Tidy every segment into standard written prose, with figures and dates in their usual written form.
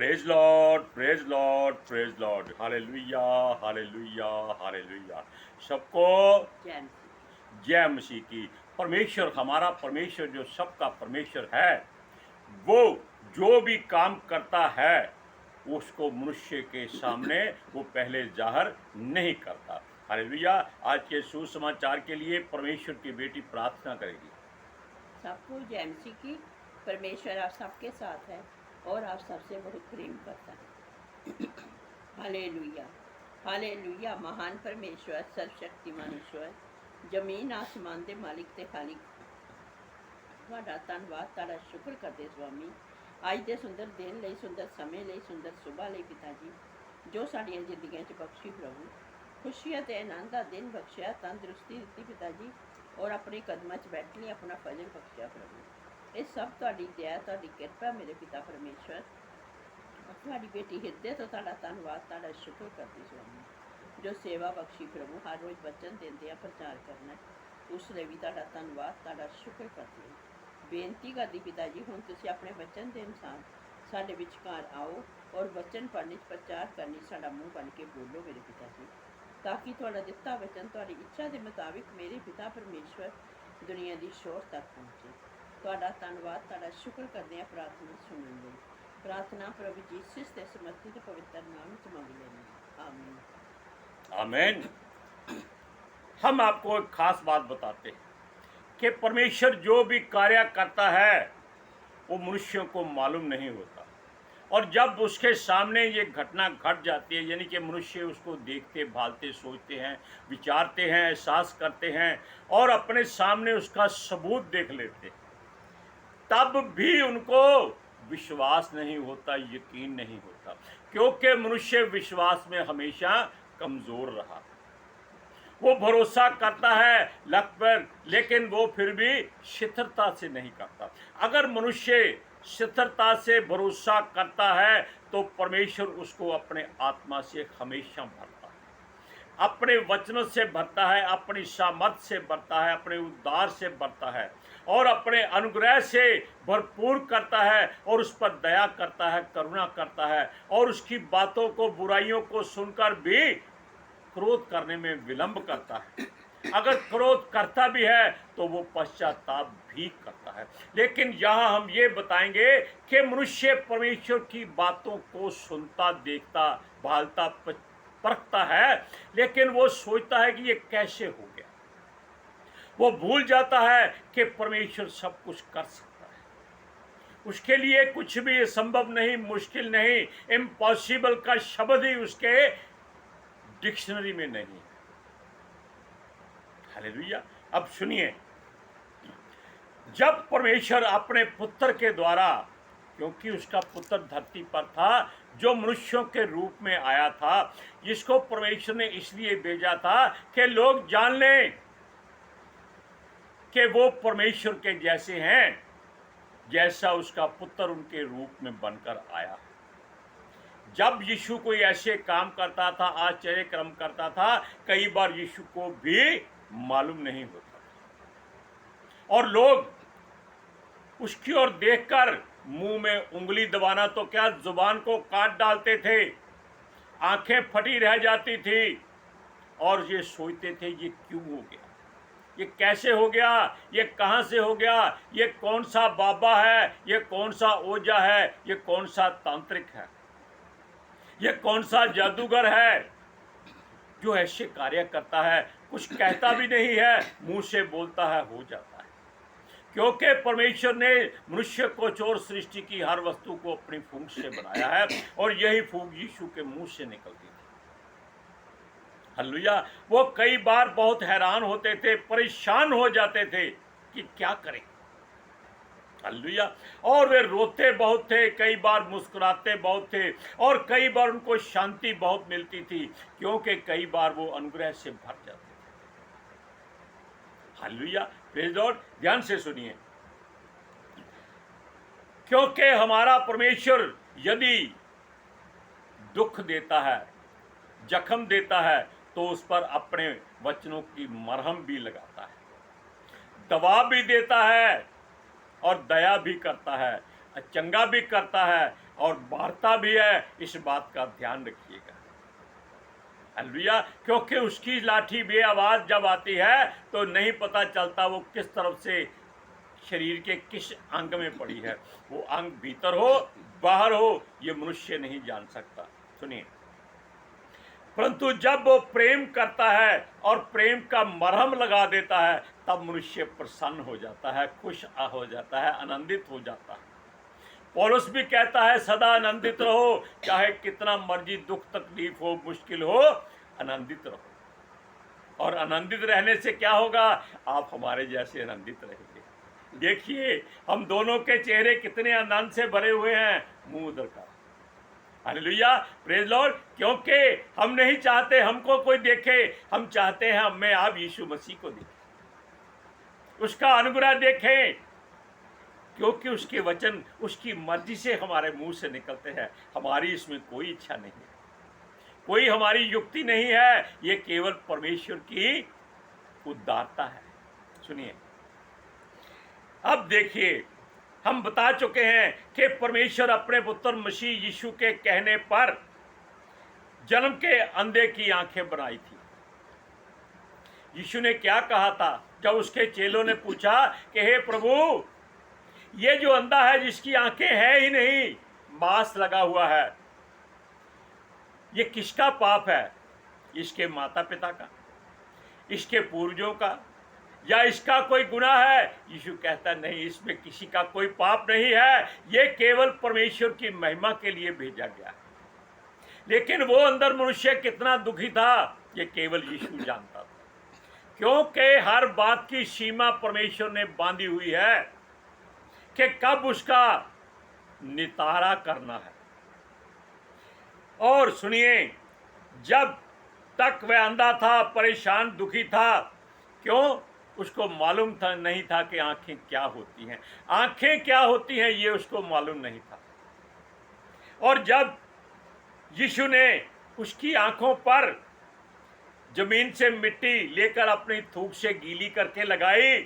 Praise Lord, praise Lord, praise Lord, hallelujah, hallelujah, hallelujah. सबको जय मसीह की। परमेश्वर, हमारा परमेश्वर जो सबका परमेश्वर है, वो जो भी काम करता है उसको मनुष्य के सामने वो पहले जाहिर नहीं करता। हालेलुया। आज के सुसमाचार के लिए परमेश्वर की बेटी प्रार्थना करेगी। सबको जय मसीह की। परमेश्वर आप सबके साथ है और आप सबसे बहुत प्रेम करता है। Hallelujah, hallelujah. महान परमेश्वर, सर्वशक्तिमान ईश्वर, जमीन आसमान दे मालिक ते खालिक, ਤੁਹਾਡਾ ਧੰਨਵਾਦ, ਤੁਹਾਡਾ ਸ਼ੁਕਰ ਕਰਦੇ स्वामी ਅੱਜ ਦੇ ਸੁੰਦਰ ਦਿਨ ਲਈ, ਸੁੰਦਰ ਸਮੇਂ ਲਈ, ਸੁੰਦਰ ਸੁਬਾਹ ਲਈ ਪਿਤਾ ਜੀ, ਜੋ ਸਾਡੀਆਂ ਜ਼ਿੰਦਗੀਆਂ 'ਚ ਬਖਸ਼ੀ ਪ੍ਰਭੂ। खुशी ਅਤੇ आनंद ਦਾ ਦਿਨ ਬਖਸ਼ਿਆ, ਤੰਦਰੁਸਤੀ ਦਿੱਤੀ ਪਿਤਾ ਜੀ, और अपने कदमों 'ਚ बैठ ਲਈ अपना फजल बख्शिया प्रभु। ये सब ਤੁਹਾਡੀ दया, ਤੁਹਾਡੀ किरपा मेरे पिता परमेश्वर। ਤੁਹਾਡੀ बेटी हिरदे तो ਤੁਹਾਡਾ ਧੰਨਵਾਦ, ਤੁਹਾਡਾ ਸ਼ੁਕਰ करती स्वामी, जो सेवा बख्शी प्रभु। हर रोज़ वचन देंदे प्रचार करना, उस लिए भी ਤੁਹਾਡਾ ਧੰਨਵਾਦ, ਤੁਹਾਡਾ ਸ਼ੁਕਰ करती हूँ। बेनती करती पिता जी, हुण तुसीं अपने वचन के अनुसार साडे विचकार आओ और वचन पढ़ने प्रचार करनी, साडा मुँह बन के बोलो मेरे पिता जी, ताकि तुहाडा दिता वचन तुहाडी इच्छा के मुताबिक मेरे पिता परमेश्वर दुनिया की शोर तक पहुँचे। तुहाडा धन्नवाद, तुहाडा शुक्र करते हैं प्रार्थना सुनने लई। प्रार्थना प्रभु जीसस के समर्थित पवित्र नाम च मंग लेने, आमीन, आमीन। हम आपको एक खास बात बताते हैं कि परमेश्वर जो भी कार्य करता है वो मनुष्यों को मालूम नहीं होता, और जब उसके सामने ये घटना घट जाती है, यानी कि मनुष्य उसको देखते, भालते, सोचते हैं, विचारते हैं, एहसास करते हैं और अपने सामने उसका सबूत देख लेते हैं, तब भी उनको विश्वास नहीं होता, यकीन नहीं होता, क्योंकि मनुष्य विश्वास में हमेशा कमज़ोर रहा। वो भरोसा करता है लक पर, लेकिन वो फिर भी शिथिलता से नहीं करता। अगर मनुष्य शिथिलता से भरोसा करता है तो परमेश्वर उसको अपने आत्मा से हमेशा भरता है, अपने वचनों से भरता है, अपनी सामर्थ से भरता है, अपने उद्धार से भरता है और अपने अनुग्रह से भरपूर करता है, और उस पर दया करता है, करुणा करता है, और उसकी बातों को, बुराइयों को सुनकर भी क्रोध करने में विलंब करता है। अगर क्रोध करता भी है तो वो पश्चाताप भी करता है। लेकिन यहाँ हम ये बताएंगे कि मनुष्य परमेश्वर की बातों को सुनता, देखता, भालता, परखता है, लेकिन वो सोचता है कि ये कैसे हो गया। वो भूल जाता है कि परमेश्वर सब कुछ कर सकता है, उसके लिए कुछ भी संभव नहीं, मुश्किल नहीं, इम्पॉसिबल का शब्द ही उसके डिक्शनरी में नहीं। हालेलुया। अब सुनिए, जब परमेश्वर अपने पुत्र के द्वारा, क्योंकि उसका पुत्र धरती पर था जो मनुष्यों के रूप में आया था, जिसको परमेश्वर ने इसलिए भेजा था कि लोग जान लें कि वो परमेश्वर के जैसे हैं, जैसा उसका पुत्र उनके रूप में बनकर आया। जब यीशु कोई ऐसे काम करता था, आश्चर्य कर्म करता था, कई बार यीशु को भी मालूम नहीं होता, और लोग उसकी ओर देखकर मुंह में उंगली दबाना तो क्या, जुबान को काट डालते थे, आंखें फटी रह जाती थी, और ये सोचते थे ये क्यों हो गया, ये कैसे हो गया, ये कहाँ से हो गया, ये कौन सा बाबा है, ये कौन सा ओझा है, ये कौन सा तांत्रिक है, ये कौन सा जादूगर है जो ऐसे कार्य करता है, कुछ कहता भी नहीं है, मुंह से बोलता है, हो जाता है। क्योंकि परमेश्वर ने मनुष्य को चोर सृष्टि की हर वस्तु को अपनी फूंक से बनाया है, और यही फूंक यीशु के मुंह से निकलती थी। हालेलुया। वो कई बार बहुत हैरान होते थे, परेशान हो जाते थे कि क्या करें। हालेलुया। और वे रोते बहुत थे, कई बार मुस्कुराते बहुत थे, और कई बार उनको शांति बहुत मिलती थी, क्योंकि कई बार वो अनुग्रह से भर जाते थे। हालेलुया। Praise Lord. ध्यान से सुनिए, क्योंकि हमारा परमेश्वर यदि दुख देता है, जख्म देता है, तो उस पर अपने वचनों की मरहम भी लगाता है, दवा भी देता है, और दया भी करता है, चंगा भी करता है, और वार्ता भी है, इस बात का ध्यान रखिएगा। हालेलुया। क्योंकि उसकी लाठी बेआवाज जब आती है तो नहीं पता चलता वो किस तरफ से शरीर के किस अंग में पड़ी है। वो अंग भीतर हो बाहर हो ये मनुष्य नहीं जान सकता। सुनिए, परंतु जब वो प्रेम करता है और प्रेम का मरहम लगा देता है तब मनुष्य प्रसन्न हो जाता है, खुश हो जाता है, आनंदित हो जाता है। पौलुस भी कहता है सदा आनंदित रहो, चाहे कितना मर्जी दुख तकलीफ हो, मुश्किल हो, आनंदित रहो। और आनंदित रहने से क्या होगा? आप हमारे जैसे आनंदित रहेंगे। देखिए हम दोनों के चेहरे कितने आनंद से भरे हुए हैं, मुंह उधर का। Hallelujah, praise Lord. क्योंकि हम नहीं चाहते हमको कोई देखे, हम चाहते हैं हमें आप यीशु मसीह को देखें, उसका अनुग्रह देखें, क्योंकि उसके वचन उसकी मर्जी से हमारे मुंह से निकलते हैं। हमारी इसमें कोई इच्छा नहीं है, कोई हमारी युक्ति नहीं है, ये केवल परमेश्वर की उदारता है। सुनिए, अब देखिए हम बता चुके हैं कि परमेश्वर अपने पुत्र मसीह यीशु के कहने पर जन्म के अंधे की आंखें बनाई थी। यीशु ने क्या कहा था जब उसके चेलों ने पूछा कि हे प्रभु, ये जो अंधा है जिसकी आंखें हैं ही नहीं, मांस लगा हुआ है, ये किसका पाप है? इसके माता पिता का, इसके पूर्वजों का, या इसका कोई गुनाह है? यीशु कहता नहीं, इसमें किसी का कोई पाप नहीं है, ये केवल परमेश्वर की महिमा के लिए भेजा गया है। लेकिन वो अंदर मनुष्य कितना दुखी था ये केवल यीशु जानता था, क्योंकि हर बात की सीमा परमेश्वर ने बांधी हुई है कि कब उसका नितारा करना है। और सुनिए, जब तक वह अंधा था, परेशान, दुखी था, क्यों? उसको मालूम था नहीं था कि आंखें क्या होती हैं, आंखें क्या होती हैं ये उसको मालूम नहीं था। और जब यीशु ने उसकी आंखों पर जमीन से मिट्टी लेकर अपनी थूक से गीली करके लगाई,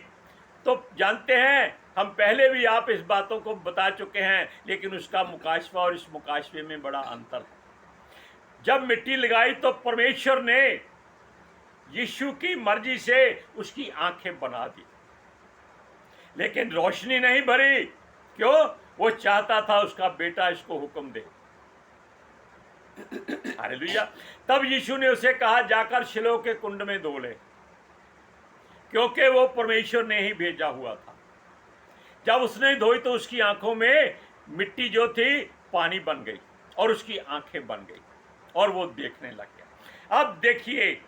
तो जानते हैं हम पहले भी आप इस बातों को बता चुके हैं, लेकिन उसका मुकाशवा और इस मुकाशवे में बड़ा अंतर है। जब मिट्टी लगाई तो परमेश्वर ने यीशु की मर्जी से उसकी आंखें बना दी, लेकिन रोशनी नहीं भरी। क्यों? वो चाहता था उसका बेटा इसको हुक्म दे। हालेलुया। तब यीशु ने उसे कहा जाकर शिलोह के कुंड में धो ले, क्योंकि वो परमेश्वर ने ही भेजा हुआ था। जब उसने धोई तो उसकी आंखों में मिट्टी जो थी पानी बन गई और उसकी आंखें बन गई और वो देखने लग गया। अब देखिए,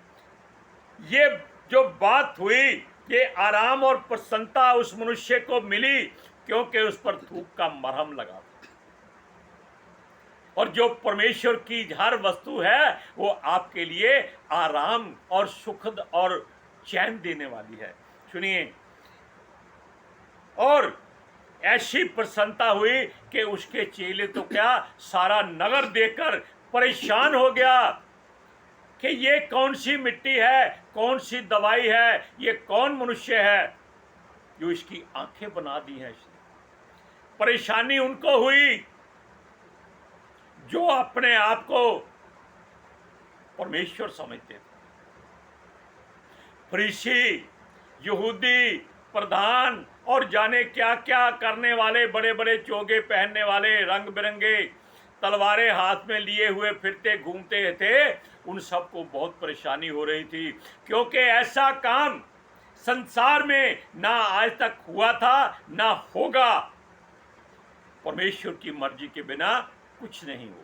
ये जो बात हुई, ये आराम और प्रसन्नता उस मनुष्य को मिली क्योंकि उस पर धूप का मरहम लगा था। और जो परमेश्वर की हर वस्तु है वो आपके लिए आराम और सुखद और चैन देने वाली है। सुनिए, और ऐसी प्रसन्नता हुई कि उसके चेले तो क्या, सारा नगर देखकर परेशान हो गया कि ये कौन सी मिट्टी है, कौन सी दवाई है, ये कौन मनुष्य है जो इसकी आंखें बना दी हैं। परेशानी उनको हुई जो अपने आप को परमेश्वर समझते थे। फरीसी, यहूदी, प्रधान और जाने क्या क्या करने वाले, बड़े बड़े चोगे पहनने वाले, रंग बिरंगे तलवारें हाथ में लिए हुए फिरते घूमते थे, उन सबको बहुत परेशानी हो रही थी, क्योंकि ऐसा काम संसार में ना आज तक हुआ था ना होगा। परमेश्वर की मर्जी के बिना कुछ नहीं हो।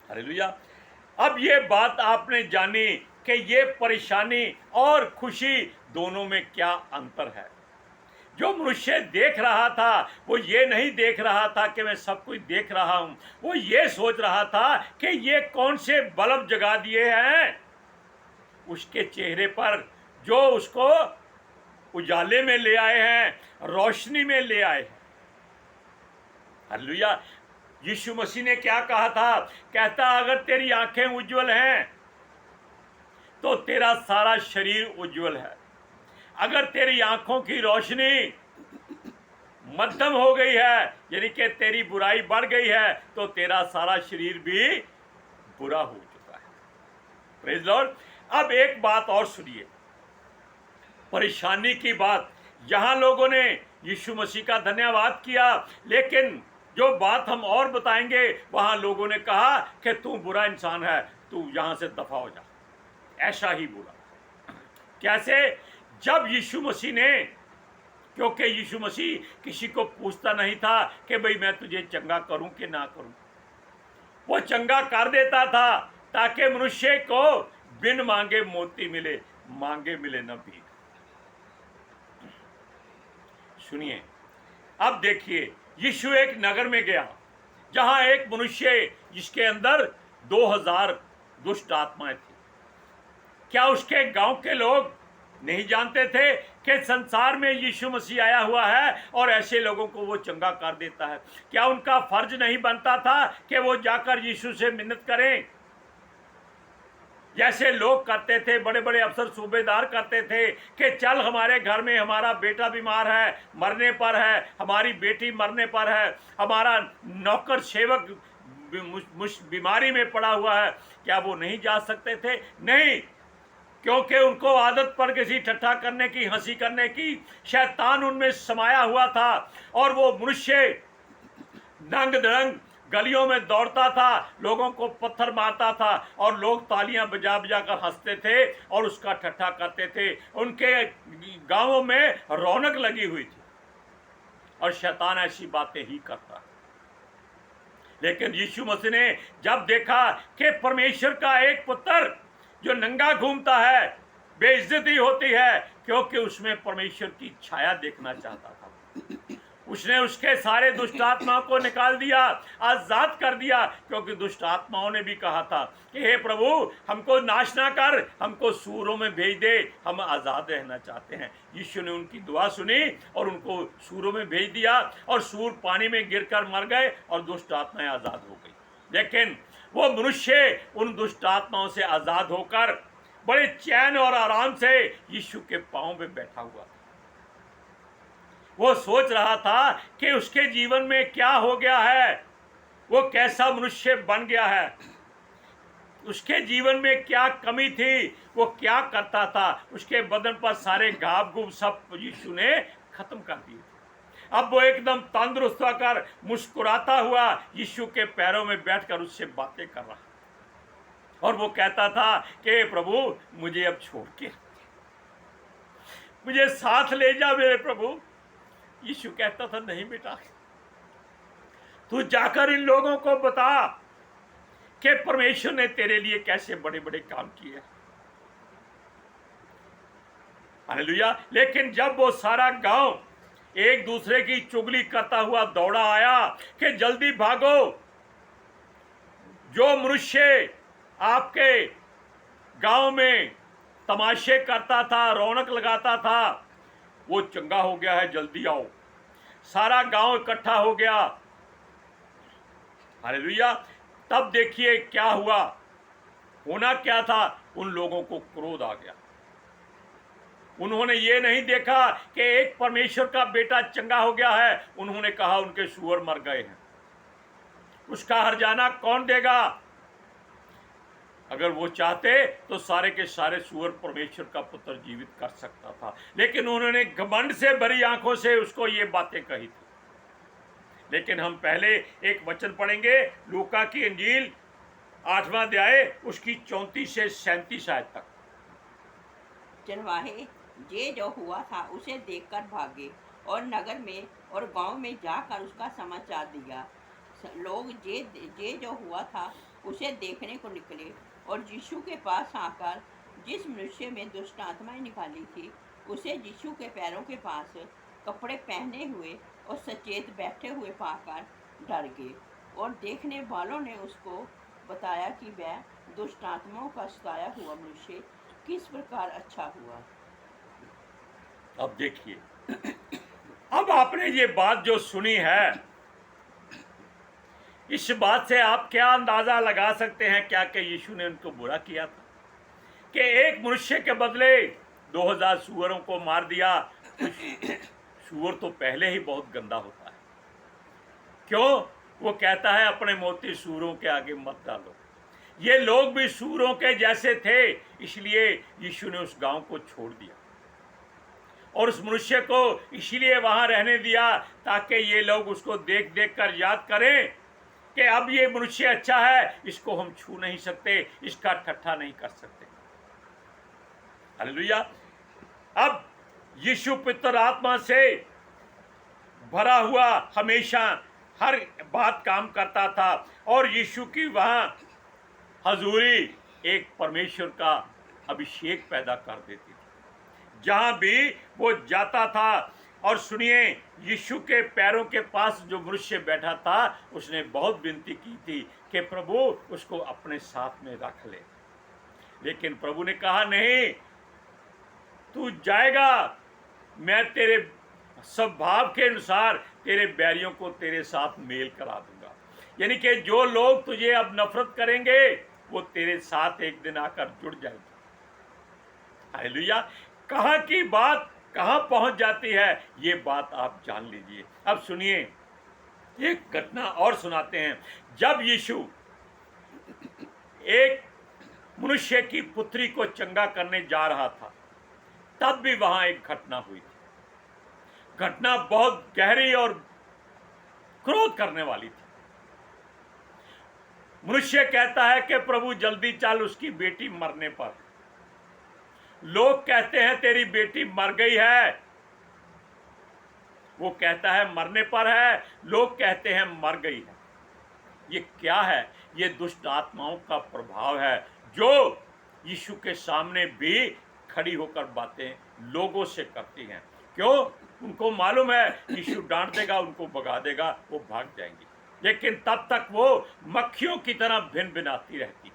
हालेलुया। अब ये बात आपने जानी कि ये परेशानी और खुशी दोनों में क्या अंतर है। जो मनुष्य देख रहा था वो ये नहीं देख रहा था कि मैं सब कुछ देख रहा हूं, वो ये सोच रहा था कि ये कौन से बल्ब जगा दिए हैं उसके चेहरे पर, जो उसको उजाले में ले आए हैं, रोशनी में ले आए हैं। हालेलुया। यीशु मसीह ने क्या कहा था? कहता अगर तेरी आंखें उज्जवल हैं तो तेरा सारा शरीर उज्जवल है। अगर तेरी आंखों की रोशनी मध्यम हो गई है, यानी कि तेरी बुराई बढ़ गई है, तो तेरा सारा शरीर भी बुरा हो चुका है। Praise Lord. अब एक बात और सुनिए, परेशानी की बात। यहां लोगों ने यीशु मसीह का धन्यवाद किया, लेकिन जो बात हम और बताएंगे, वहां लोगों ने कहा कि तू बुरा इंसान है, तू यहां से दफा हो जा। ऐसा ही बोला। कैसे? जब यीशु मसीह ने, क्योंकि यीशु मसीह किसी को पूछता नहीं था कि भाई मैं तुझे चंगा करूं कि ना करूं, वो चंगा कर देता था ताकि मनुष्य को बिन मांगे मोती मिले, मांगे मिले न भीख। सुनिए, अब देखिए, यीशु एक नगर में गया जहां एक मनुष्य जिसके अंदर 2000 दुष्ट आत्माएं थी। क्या उसके गांव के लोग नहीं जानते थे कि संसार में यीशु मसीह आया हुआ है और ऐसे लोगों को वो चंगा कर देता है? क्या उनका फर्ज नहीं बनता था कि वो जाकर यीशु से मिन्नत करें, जैसे लोग करते थे, बड़े बड़े अफसर सूबेदार करते थे कि चल हमारे घर में हमारा बेटा बीमार है, मरने पर है, हमारी बेटी मरने पर है, हमारा नौकर सेवक बीमारी में पड़ा हुआ है, क्या वो नहीं जा सकते थे? नहीं, क्योंकि उनको आदत पड़ गई थी ठट्ठा करने की, हंसी करने की। शैतान उनमें समाया हुआ था और वो मनुष्य नंग दड़ंग गलियों में दौड़ता था, लोगों को पत्थर मारता था और लोग तालियां बजा बजा कर हंसते थे और उसका ठट्ठा करते थे। उनके गांवों में रौनक लगी हुई थी और शैतान ऐसी बातें ही करता। लेकिन यीशु मसीह ने जब देखा कि परमेश्वर का एक पुत्र जो नंगा घूमता है, बेइज्जती होती है, क्योंकि उसमें परमेश्वर की छाया देखना चाहता था, उसने उसके सारे दुष्ट आत्माओं को निकाल दिया, आजाद कर दिया। क्योंकि दुष्ट आत्माओं ने भी कहा था कि हे प्रभु, हमको नाश ना कर, हमको सूरों में भेज दे, हम आजाद रहना चाहते हैं। यीशु ने उनकी दुआ सुनी और उनको सूरों में भेज दिया और सूर पानी में गिरकर मर गए और दुष्ट आत्माएं आजाद हो गई। लेकिन वो मनुष्य उन दुष्ट आत्माओं से आजाद होकर बड़े चैन और आराम से यीशु के पांव में बैठा हुआ था। वो सोच रहा था कि उसके जीवन में क्या हो गया है, वो कैसा मनुष्य बन गया है, उसके जीवन में क्या कमी थी, वो क्या करता था। उसके बदन पर सारे घाव घूम सब यीशु ने खत्म कर दिए। अब वो एकदम तंदुरुस्त होकर मुस्कुराता हुआ यीशु के पैरों में बैठकर उससे बातें कर रहा, और वो कहता था कि प्रभु मुझे अब छोड़ के मुझे साथ ले जा मेरे प्रभु। यीशु कहता था नहीं बेटा, तू जाकर इन लोगों को बता कि परमेश्वर ने तेरे लिए कैसे बड़े बड़े काम किए। हालेलुया। लेकिन जब वो सारा गांव एक दूसरे की चुगली करता हुआ दौड़ा आया कि जल्दी भागो, जो मनुष्य आपके गांव में तमाशे करता था, रौनक लगाता था, वो चंगा हो गया है, जल्दी आओ। सारा गांव इकट्ठा हो गया। हालेलुया। तब देखिए क्या हुआ, होना क्या था, उन लोगों को क्रोध आ गया। उन्होंने ये नहीं देखा कि एक परमेश्वर का बेटा चंगा हो गया है, उन्होंने कहा उनके सूअर मर गए हैं, उसका हर्जाना कौन देगा। अगर वो चाहते तो सारे के सारे सूअर परमेश्वर का पुत्र जीवित कर सकता था, लेकिन उन्होंने घमंड से भरी आंखों से उसको ये बातें कही थी। लेकिन हम पहले एक वचन पढ़ेंगे, लूका की इंजील 8वां अध्याय उसकी 34 से 37 आयत तक। चरवाहे जे जो हुआ था उसे देखकर भागे और नगर में और गांव में जाकर उसका समाचार दिया। लोग जे जो हुआ था उसे देखने को निकले और यीशु के पास आकर जिस मनुष्य में दुष्ट आत्माएं निकाली थी उसे यीशु के पैरों के पास कपड़े पहने हुए और सचेत बैठे हुए पाकर डर गए, और देखने वालों ने उसको बताया कि वह दुष्ट आत्माओं का सताया हुआ मनुष्य किस प्रकार अच्छा हुआ। अब देखिए, अब आपने ये बात जो सुनी है, इस बात से आप क्या अंदाजा लगा सकते हैं क्या कि यीशु ने उनको बुरा किया था कि एक मनुष्य के बदले 2000 सूअरों को मार दिया, सूअर तो पहले ही बहुत गंदा होता है। क्यों? वो कहता है अपने मोती सूअरों के आगे मत डालो। ये लोग भी सूअरों के जैसे थे, इसलिए यीशु ने उस गांव को छोड़ दिया और उस मनुष्य को इसलिए वहां रहने दिया ताकि ये लोग उसको देख देख कर याद करें कि अब ये मनुष्य अच्छा है, इसको हम छू नहीं सकते, इसका ठट्ठा नहीं कर सकते। हालेलुया। अब यीशु पवित्र आत्मा से भरा हुआ हमेशा हर बात काम करता था और यीशु की वहां हजूरी एक परमेश्वर का अभिषेक पैदा कर देती थी जहां भी वो जाता था। और सुनिए, यीशु के पैरों के पास जो मनुष्य बैठा था उसने बहुत विनती की थी कि प्रभु उसको अपने साथ में रख ले, लेकिन प्रभु ने कहा नहीं, तू जाएगा, मैं तेरे स्वभाव के अनुसार तेरे बैरियों को तेरे साथ मेल करा दूंगा। यानी कि जो लोग तुझे अब नफरत करेंगे वो तेरे साथ एक दिन आकर जुड़ जाएंगे। हालेलुया। कहाँ की बात कहाँ पहुंच जाती है, ये बात आप जान लीजिए। अब सुनिए, एक घटना और सुनाते हैं। जब यीशु एक मनुष्य की पुत्री को चंगा करने जा रहा था, तब भी वहां एक घटना हुई थी। घटना बहुत गहरी और क्रोध करने वाली थी। मनुष्य कहता है कि प्रभु जल्दी चल, उसकी बेटी मरने पर। लोग कहते हैं तेरी बेटी मर गई है, वो कहता है मरने पर है, लोग कहते हैं मर गई है। ये क्या है? ये दुष्ट आत्माओं का प्रभाव है जो यीशु के सामने भी खड़ी होकर बातें लोगों से करती हैं। क्यों? उनको मालूम है यीशु डांट देगा, उनको भगा देगा, वो भाग जाएंगे, लेकिन तब तक वो मक्खियों की तरह भिन भिनाती रहती।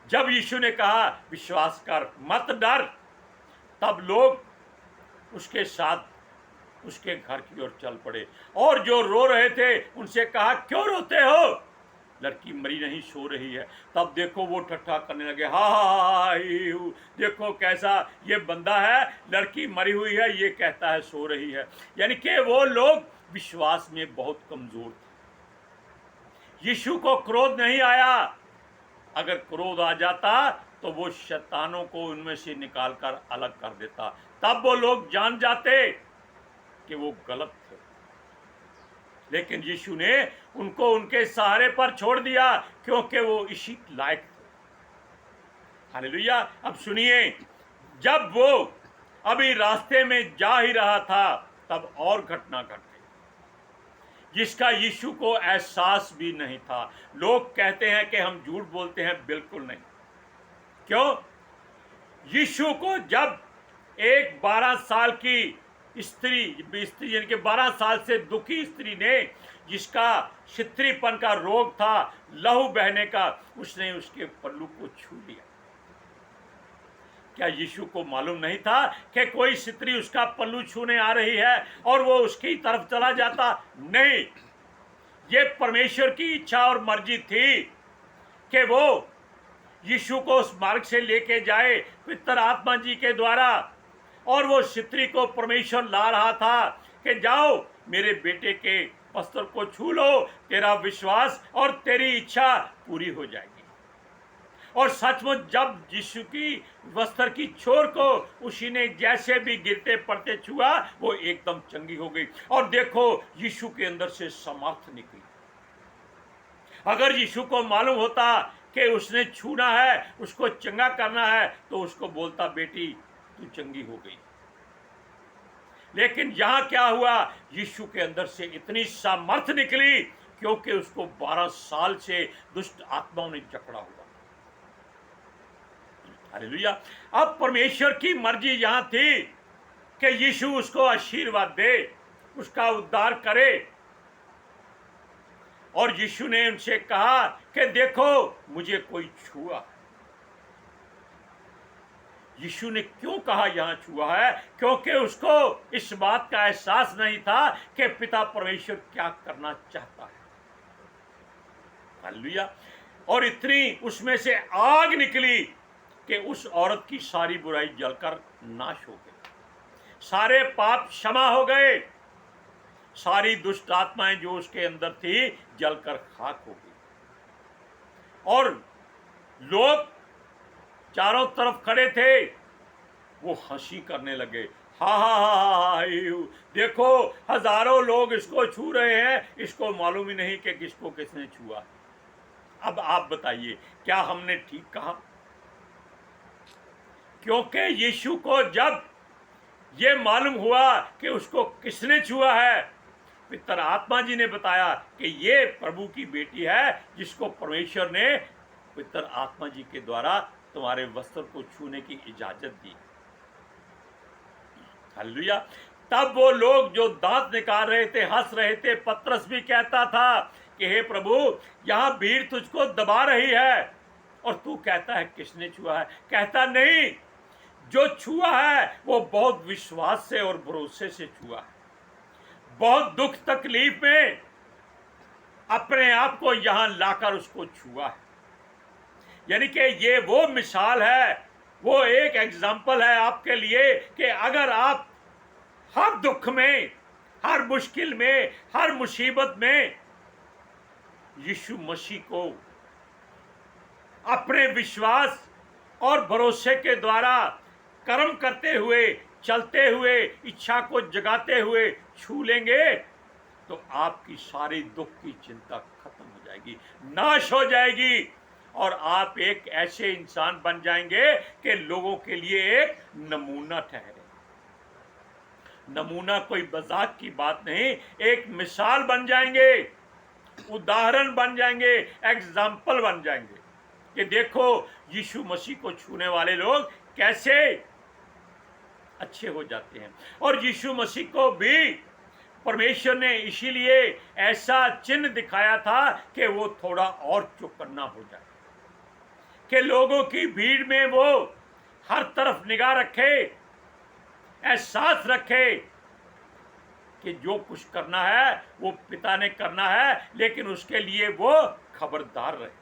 जब यीशु ने कहा विश्वास कर, मत डर, तब लोग उसके साथ उसके घर की ओर चल पड़े और जो रो रहे थे उनसे कहा क्यों रोते हो, लड़की मरी नहीं सो रही है। तब देखो वो ठट्ठा करने लगे, हा देखो कैसा ये बंदा है, लड़की मरी हुई है, ये कहता है सो रही है। यानी कि वो लोग विश्वास में बहुत कमजोर थे। यीशु को क्रोध नहीं आया। अगर क्रोध आ जाता तो वो शैतानों को उनमें से निकालकर अलग कर देता, तब वो लोग जान जाते कि वो गलत थे। लेकिन यीशु ने उनको उनके सहारे पर छोड़ दिया क्योंकि वो इसी लायक थे। हालेलुया। अब सुनिए, जब वो अभी रास्ते में जा ही रहा था तब और घटना घट गई जिसका यीशु को एहसास भी नहीं था। लोग कहते हैं कि हम झूठ बोलते हैं, बिल्कुल नहीं। क्यों? यीशु को जब एक 12 साल की स्त्री यानी कि 12 साल से दुखी स्त्री ने, जिसका शित्रीपन का रोग था, लहू बहने का, उसने उसके पल्लू को छू लिया। क्या यीशु को मालूम नहीं था कि कोई स्त्री उसका पल्लू छूने आ रही है और वो उसकी तरफ चला जाता? नहीं, ये परमेश्वर की इच्छा और मर्जी थी कि वो यीशु को उस मार्ग से लेके जाए पवित्र आत्मा जी के द्वारा। और वो स्त्री को परमेश्वर ला रहा था कि जाओ मेरे बेटे के वस्त्र को छू लो, तेरा विश्वास और तेरी इच्छा पूरी हो जाएगी। और सचमुच जब यीशु की वस्त्र की छोर को उसी ने जैसे भी गिरते पड़ते छुआ, वो एकदम चंगी हो गई। और देखो यीशु के अंदर से सामर्थ निकली। अगर यीशु को मालूम होता कि उसने छूना है, उसको चंगा करना है, तो उसको बोलता बेटी तू चंगी हो गई। लेकिन यहां क्या हुआ? यीशु के अंदर से इतनी सामर्थ निकली क्योंकि उसको 12 साल से दुष्ट आत्माओं ने जकड़ा हुआ। हालेलुया। अब परमेश्वर की मर्जी यहां थी कि यीशु उसको आशीर्वाद दे, उसका उद्धार करे। और यीशु ने उनसे कहा कि देखो मुझे कोई छुआ। यीशु ने क्यों कहा यहां छुआ है? क्योंकि उसको इस बात का एहसास नहीं था कि पिता परमेश्वर क्या करना चाहता है। हालेलुया। और इतनी उसमें से आग निकली कि उस औरत की सारी बुराई जलकर नाश हो गई। सारे पाप क्षमा हो गए, सारी दुष्ट आत्माएं जो उसके अंदर थी जलकर खाक हो गई। और लोग चारों तरफ खड़े थे, वो हंसी करने लगे, हा हा हा हा हा, देखो हजारों लोग इसको छू रहे हैं, इसको मालूम ही नहीं कि किसको किसने छुआ। अब आप बताइए, क्या हमने ठीक कहा? क्योंकि यीशु को जब ये मालूम हुआ कि उसको किसने छुआ है, पितर आत्मा जी ने बताया कि ये प्रभु की बेटी है जिसको परमेश्वर ने पितर आत्मा जी के द्वारा तुम्हारे वस्त्र को छूने की इजाजत दी। हालेलुया। तब वो लोग जो दांत निकाल रहे थे, हंस रहे थे, पतरस भी कहता था कि हे प्रभु, यहां भीड़ तुझको दबा रही है और तू कहता है किसने छुआ है। कहता नहीं, जो छुआ है वो बहुत विश्वास से और भरोसे से छुआ है, बहुत दुख तकलीफ में अपने आप को यहां लाकर उसको छुआ है। यानी कि ये वो मिसाल है, वो एक एग्जाम्पल है आपके लिए कि अगर आप हर दुख में, हर मुश्किल में, हर मुसीबत में यीशु मसीह को अपने विश्वास और भरोसे के द्वारा कर्म करते हुए, चलते हुए, इच्छा को जगाते हुए छू लेंगे तो आपकी सारी दुख की चिंता खत्म हो जाएगी, नाश हो जाएगी और आप एक ऐसे इंसान बन जाएंगे कि लोगों के लिए एक नमूना ठहरे। नमूना कोई मजाक की बात नहीं, एक मिसाल बन जाएंगे, उदाहरण बन जाएंगे, एग्जाम्पल बन जाएंगे कि देखो यीशु मसीह को छूने वाले लोग कैसे अच्छे हो जाते हैं। और यीशु मसीह को भी परमेश्वर ने इसीलिए ऐसा चिन्ह दिखाया था कि वो थोड़ा और चौकन्ना हो जाए, कि लोगों की भीड़ में वो हर तरफ निगाह रखे, एहसास रखे कि जो कुछ करना है वो पिता ने करना है, लेकिन उसके लिए वो खबरदार रहे।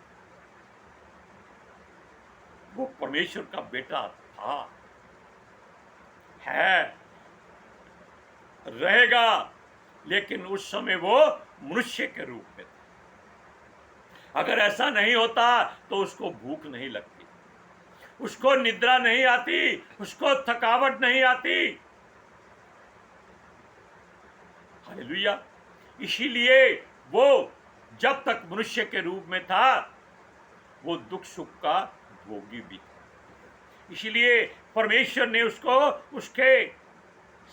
वो परमेश्वर का बेटा था, है, रहेगा, लेकिन उस समय वो मनुष्य के रूप में था। अगर ऐसा नहीं होता तो उसको भूख नहीं लगती, उसको निद्रा नहीं आती, उसको थकावट नहीं आती। हालेलुया। इसीलिए वो जब तक मनुष्य के रूप में था वो दुख सुख का भोगी भी था। इसीलिए परमेश्वर ने उसको उसके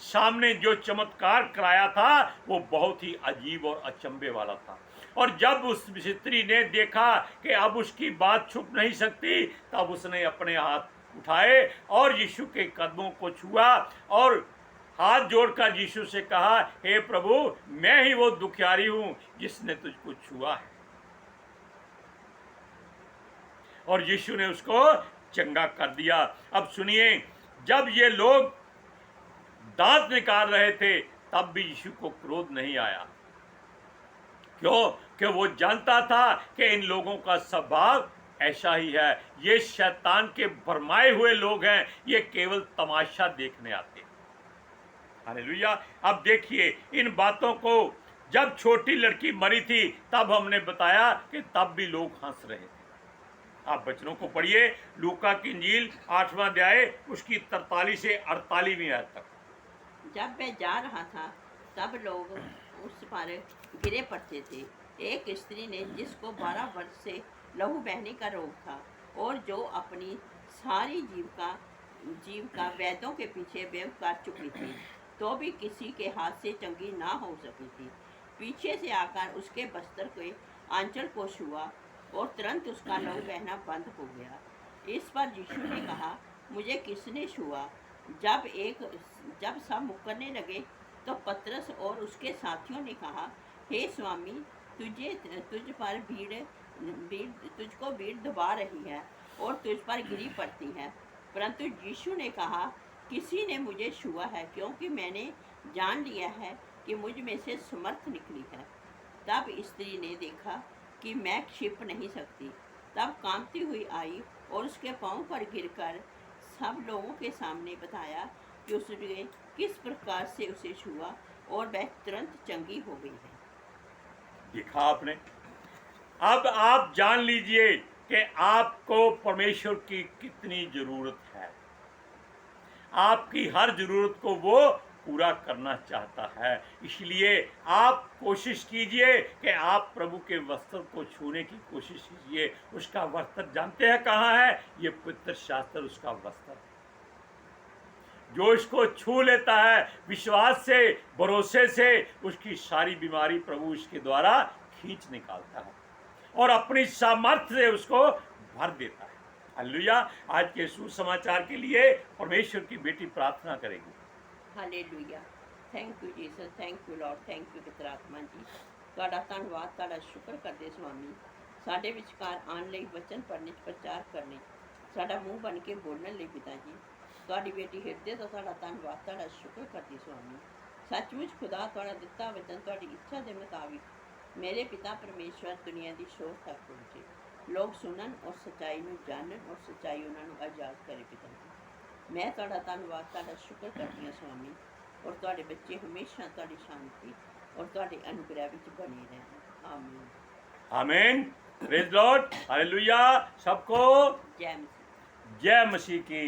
सामने जो चमत्कार कराया था वो बहुत ही अजीब और अचंभे वाला था। और जब उस स्त्री ने देखा कि अब उसकी बात छुप नहीं सकती, तब उसने अपने हाथ उठाए और यीशु के कदमों को छुआ और हाथ जोड़कर यीशु से कहा, हे प्रभु, मैं ही वो दुखियारी हूं जिसने तुझको छुआ है। और यीशु ने उसको चंगा कर दिया। अब सुनिए, जब ये लोग दांत निकाल रहे थे तब भी यीशु को क्रोध नहीं आया। क्यों? कि वो जानता था कि इन लोगों का स्वभाव ऐसा ही है, ये शैतान के भरमाए हुए लोग हैं, ये केवल तमाशा देखने आते हैं। हालेलुया। अब देखिए, इन बातों को जब छोटी लड़की मरी थी तब हमने बताया कि तब भी लोग हंस रहे थे। आप वचनों को पढ़िए, लूका की इंजील 8वां अध्याय उसकी 43 से 48वीं आयत तक। जब मैं जा रहा था तब लोग उस पर गिरे पड़ते थे। एक स्त्री ने जिसको 12 वर्ष से लहू बहने का रोग था और जो अपनी सारी जीविका वैद्यों के पीछे व्यय कर चुकी थी, तो भी किसी के हाथ से चंगी ना हो सकी थी, पीछे से आकर उसके बस्तर के आंचल को छुआ और तुरंत उसका लहू बहना बंद हो गया। इस पर यीशु ने कहा, मुझे किसने छुआ? जब सब मुकरने लगे तो पतरस और उसके साथियों ने कहा, हे स्वामी, तुझको भीड़ दबा रही है और तुझ पर गिरी पड़ती है। परंतु यीशु ने कहा, किसी ने मुझे छुआ है, क्योंकि मैंने जान लिया है कि मुझ में से समर्थ निकली है। तब स्त्री ने देखा कि मैं छिप नहीं सकती, तब कांपती हुई आई और उसके पांव पर गिरकर सब लोगों के सामने बताया कि उसने किस प्रकार से उसे छुआ और वह तुरंत चंगी हो गई है। देखा आपने। अब आप जान लीजिए कि आपको परमेश्वर की कितनी जरूरत है। आपकी हर जरूरत को वो पूरा करना चाहता है। इसलिए आप कोशिश कीजिए कि आप प्रभु के वस्त्र को छूने की कोशिश कीजिए। उसका वस्त्र जानते हैं कहाँ है? ये पवित्र शास्त्र उसका वस्त्र है। जो इसको छू लेता है विश्वास से, भरोसे से, उसकी सारी बीमारी प्रभु इसके द्वारा खींच निकालता है और अपनी सामर्थ्य से उसको भर देता है। हालेलुया। आज के सुसमाचार के लिए परमेश्वर की बेटी प्रार्थना करेगी। Hallelujah. Thank you Jesus, thank you Lord, thank you पवित्र आत्मा जी। ਤੁਹਾਡਾ ਧੰਨਵਾਦ, ਤੁਹਾਡਾ ਸ਼ੁਕਰ ਕਰਦੇ ਸਵਾਮੀ, ਸਾਡੇ ਵਿਚਕਾਰ ਆਉਣ ਲਈ, ਵਚਨ ਪੜ੍ਹਨੇ, ਪ੍ਰਚਾਰ ਕਰਨੇ, ਸਾਡਾ ਮੂੰਹ ਬਣ ਕੇ ਬੋਲਣ ਲਈ ਪਿਤਾ ਜੀ। ਤੁਹਾਡੀ ਬੇਟੀ ਹਿਰਦੇ ਤੋਂ ਤੁਹਾਡਾ ਧੰਨਵਾਦ, ਤੁਹਾਡਾ ਸ਼ੁਕਰ ਕਰਦੀ ਸਵਾਮੀ। ਸੱਚਮੁੱਚ ਖੁਦਾ ਤੁਹਾਡਾ ਦਿੱਤਾ ਵਚਨ ਤੁਹਾਡੀ ਇੱਛਾ ਦੇ ਮੁਤਾबिक ਮੇਰੇ ਪਿਤਾ ਪਰਮੇਸ਼ਵਰ ਦੁਨੀਆ ਦੀ ਸ਼ੋਰ ਤੱਕ ਪਹੁੰਚੇ, ਲੋਕ ਸੁਣਨ ਔਰ ਸੱਚਾਈ ਨੂੰ ਜਾਣਨ ਔਰ ਸੱਚਾਈ ਉਹਨਾਂ ਨੂੰ ਆਜ਼ਾਦ ਕਰੇ ਪਿਤਾ ਜੀ। ਮੈਂ ਤੁਹਾਡਾ ਧੰਨਵਾਦ, ਤੁਹਾਡਾ ਸ਼ੁਕਰ ਕਰਦੀ ਹਾਂ ਸਵਾਮੀ, ਔਰ ਤੁਹਾਡੇ ਬੱਚੇ ਹਮੇਸ਼ਾ ਤੁਹਾਡੀ ਸ਼ਾਂਤੀ और ਤੁਹਾਡੇ अनुग्रह ਵਿੱਚ बने रहना। आमीन। आमीन। Praise Lord. हालेलुया। सबको जय मसीह। जय मसीह की।